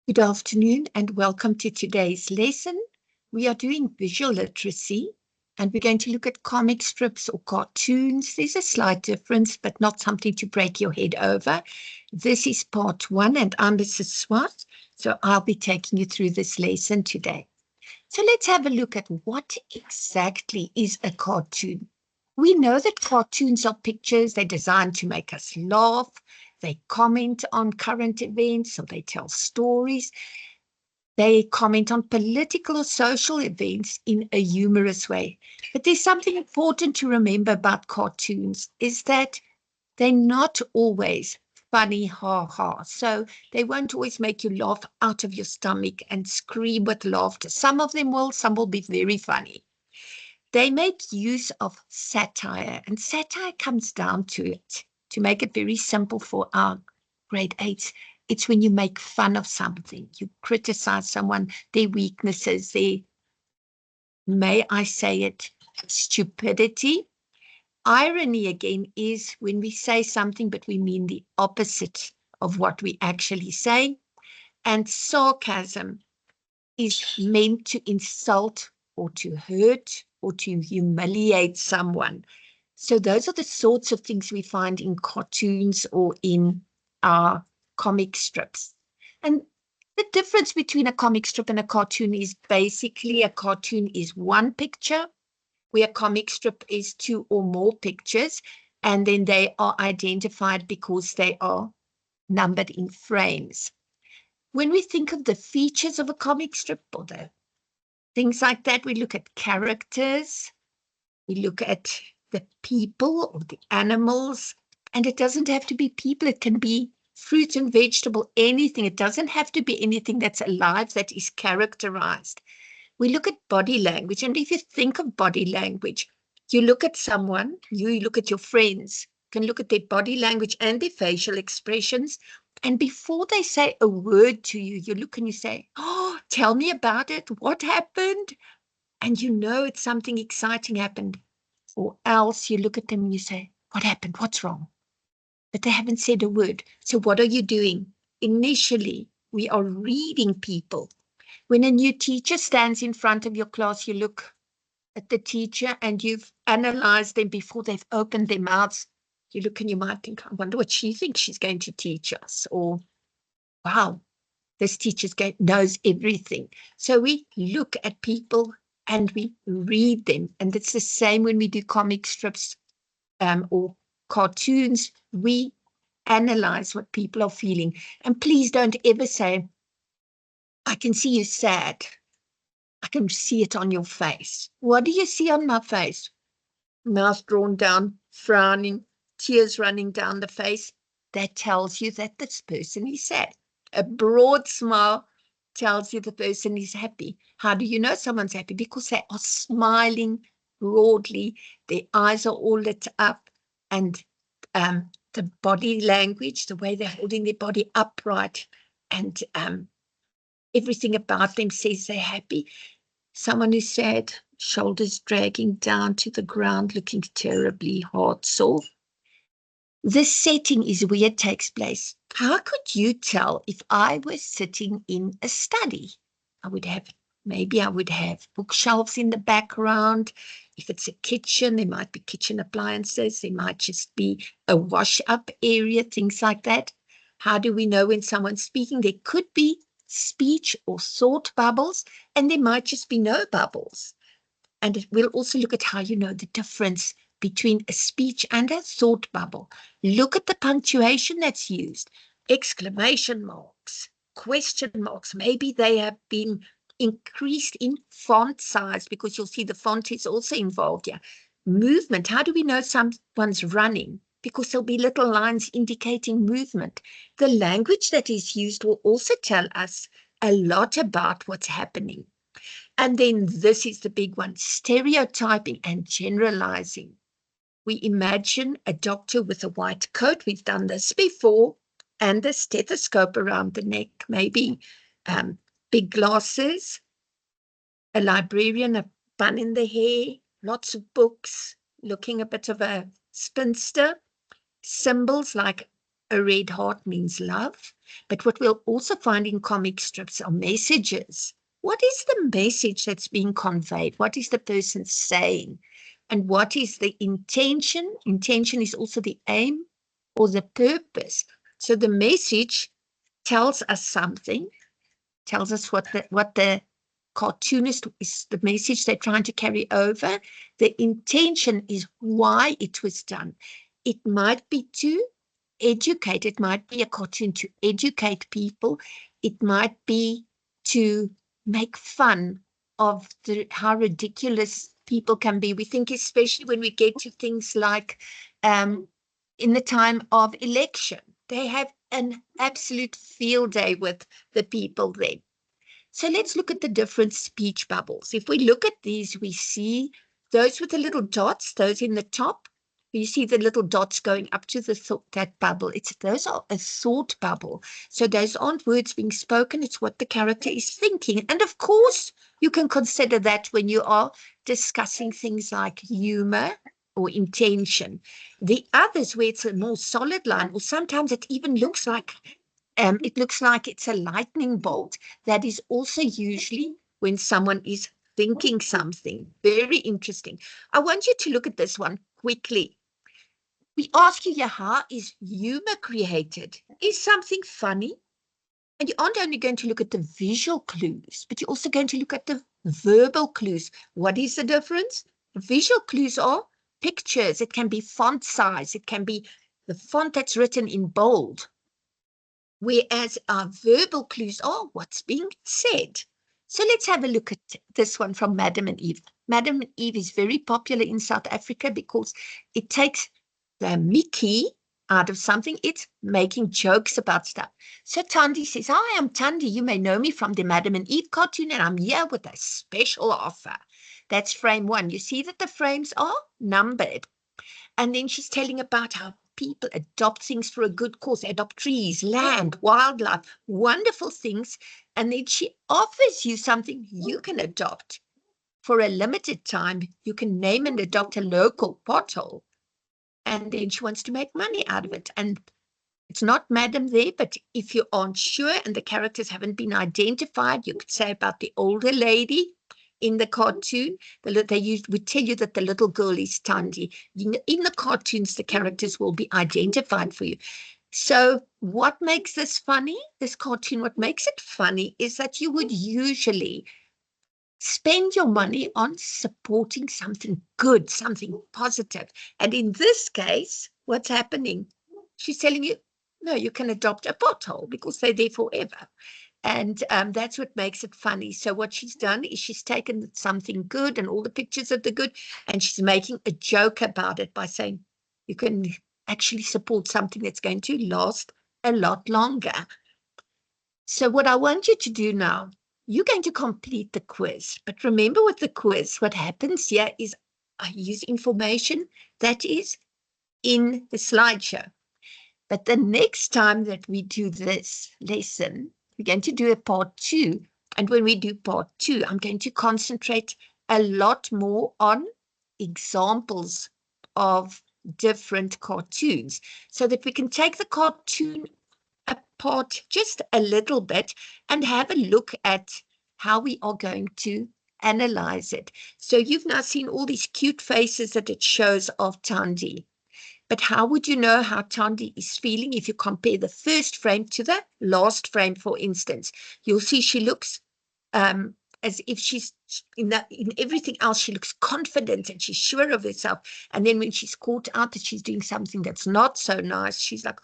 Good afternoon and welcome to today's lesson. We are doing visual literacy and we're going to look at comic strips or cartoons. There's a slight difference, but not something to break your head over. This is part one and I'm Mrs. Swart, so I'll be taking you through this lesson today. So let's have a look at what exactly is a cartoon. We know that cartoons are pictures. They're designed to make us laugh. They comment on current events, or they tell stories. They comment on political or social events in a humorous way. But there's something important to remember about cartoons is that they're not always funny, ha ha. So they won't always make you laugh out of your stomach and scream with laughter. Some of them will, some will be very funny. They make use of satire, and satire comes down to it. To make it very simple for our grade eights, it's when you make fun of something, you criticize someone, their weaknesses, their, may I say it, stupidity. Irony, again, is when we say something, but we mean the opposite of what we actually say. And sarcasm is meant to insult or to hurt or to humiliate someone. So those are the sorts of things we find in cartoons or in our comic strips. And the difference between a comic strip and a cartoon is basically a cartoon is one picture, where a comic strip is two or more pictures, and then they are identified because they are numbered in frames. When we think of the features of a comic strip or the things like that, we look at characters, we look at the people or the animals, and it doesn't have to be people, it can be fruit and vegetable, anything. It doesn't have to be anything that's alive, that is characterized. We look at body language, and if you think of body language, you look at someone, you look at your friends, can look at their body language and their facial expressions, and before they say a word to you, you look and you say, oh, tell me about it, what happened? And you know it's something exciting happened. Or else you look at them and you say, what happened? What's wrong? But they haven't said a word. So what are you doing? Initially, we are reading people. When a new teacher stands in front of your class, you look at the teacher and you've analyzed them before they've opened their mouths. You look and you might think, I wonder what she thinks she's going to teach us. Or, wow, this teacher knows everything. So we look at people and we read them. And it's the same when we do comic strips or cartoons. We analyze what people are feeling. And please don't ever say, I can see you sad. I can see it on your face. What do you see on my face? Mouth drawn down, frowning, tears running down the face. That tells you that this person is sad. A broad smile tells you the person is happy. How do you know someone's happy? Because they are smiling broadly, their eyes are all lit up, and the body language, the way they're holding their body upright, and everything about them says they're happy. Someone who's sad, shoulders dragging down to the ground, looking terribly heart sore. This setting is where it takes place. How could you tell if I was sitting in a study? Maybe I would have bookshelves in the background. If it's a kitchen, there might be kitchen appliances. There might just be a wash-up area, things like that. How do we know when someone's speaking? There could be speech or thought bubbles, and there might just be no bubbles. And we'll also look at how you know the difference between a speech and a thought bubble. Look at the punctuation that's used. Exclamation marks, question marks. Maybe they have been increased in font size because you'll see the font is also involved here. Movement. How do we know someone's running? Because there'll be little lines indicating movement. The language that is used will also tell us a lot about what's happening. And then this is the big one, stereotyping and generalizing. We imagine a doctor with a white coat. We've done this before. And a stethoscope around the neck, maybe big glasses, a librarian, a bun in the hair, lots of books, looking a bit of a spinster, symbols like A red heart means love. But what we'll also find in comic strips are messages. What is the message that's being conveyed? What is the person saying? And what is the intention? Intention is also the aim or the purpose. So the message tells us something, tells us what the cartoonist is, the message they're trying to carry over. The intention is why it was done. It might be to educate. It might be a cartoon to educate people. It might be to make fun of how ridiculous people can be. We think, especially when we get to things like in the time of election, they have an absolute field day with the people then. So let's look at the different speech bubbles. If we look at these, we see those with the little dots, those in the top. You see the little dots going up to that bubble. Those are a thought bubble. So those aren't words being spoken. It's what the character is thinking. And of course, you can consider that when you are discussing things like humor or intention. The others, where it's a more solid line, or sometimes it even looks like it's a lightning bolt. That is also usually when someone is thinking something. Very interesting. I want you to look at this one quickly. We ask you, how is humor created? Is something funny? And you aren't only going to look at the visual clues, but you're also going to look at the verbal clues. What is the difference? Visual clues are pictures. It can be font size. It can be the font that's written in bold. Whereas our verbal clues are what's being said. So let's have a look at this one from Madam and Eve. Madam and Eve is very popular in South Africa because it takes the Mickey out of something. It's making jokes about stuff. So Thandi says, "Hi, I'm Thandi. You may know me from the Madam and Eve cartoon, and I'm here with a special offer." That's frame 1. You see that the frames are numbered. And then she's telling about how people adopt things for a good cause. They adopt trees, land, wildlife, wonderful things. And then she offers you something you can adopt. For a limited time, you can name and adopt a local pothole. And then she wants to make money out of it. And it's not Madam there, but if you aren't sure and the characters haven't been identified, you could say about the older lady in the cartoon. Would tell you that the little girl is Thandi. In the cartoons, the characters will be identified for you. So what makes this funny, this cartoon, what makes it funny is that you would usually spend your money on supporting something good, something positive. And in this case, what's happening? She's telling you, no, you can adopt a pothole because they're there forever. And that's what makes it funny. So what she's done is she's taken something good and all the pictures of the good, and she's making a joke about it by saying, you can actually support something that's going to last a lot longer. So what I want you to do now, you're going to complete the quiz. But remember with the quiz, what happens here is I use information that is in the slideshow. But the next time that we do this lesson, we're going to do a part 2. And when we do part 2, I'm going to concentrate a lot more on examples of different cartoons so that we can take the cartoon apart just a little bit and have a look at how we are going to analyze it. So you've now seen all these cute faces that it shows of Thandi. But how would you know how Thandi is feeling if you compare the first frame to the last frame, for instance? You'll see she looks as if she's in everything else, she looks confident and she's sure of herself. And then when she's caught out that she's doing something that's not so nice, she's like,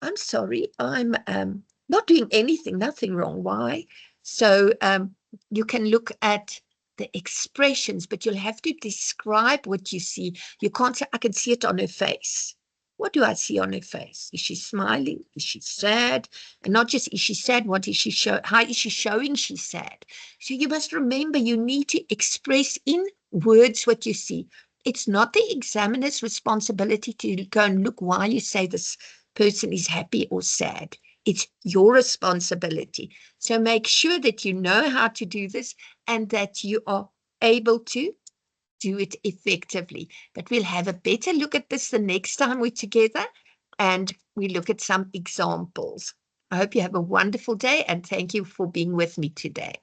I'm sorry, I'm not doing anything, nothing wrong. Why? So you can look at the expressions, but you'll have to describe what you see. You can't say, I can see it on her face. What do I see on her face? Is she smiling? Is she sad? And not just is she sad, what is she how is she showing she's sad? So you must remember you need to express in words what you see. It's not the examiner's responsibility to go and look why you say this person is happy or sad. It's your responsibility. So make sure that you know how to do this and that you are able to do it effectively. But we'll have a better look at this the next time we're together. and we look at some examples. I hope you have a wonderful day, and thank you for being with me today.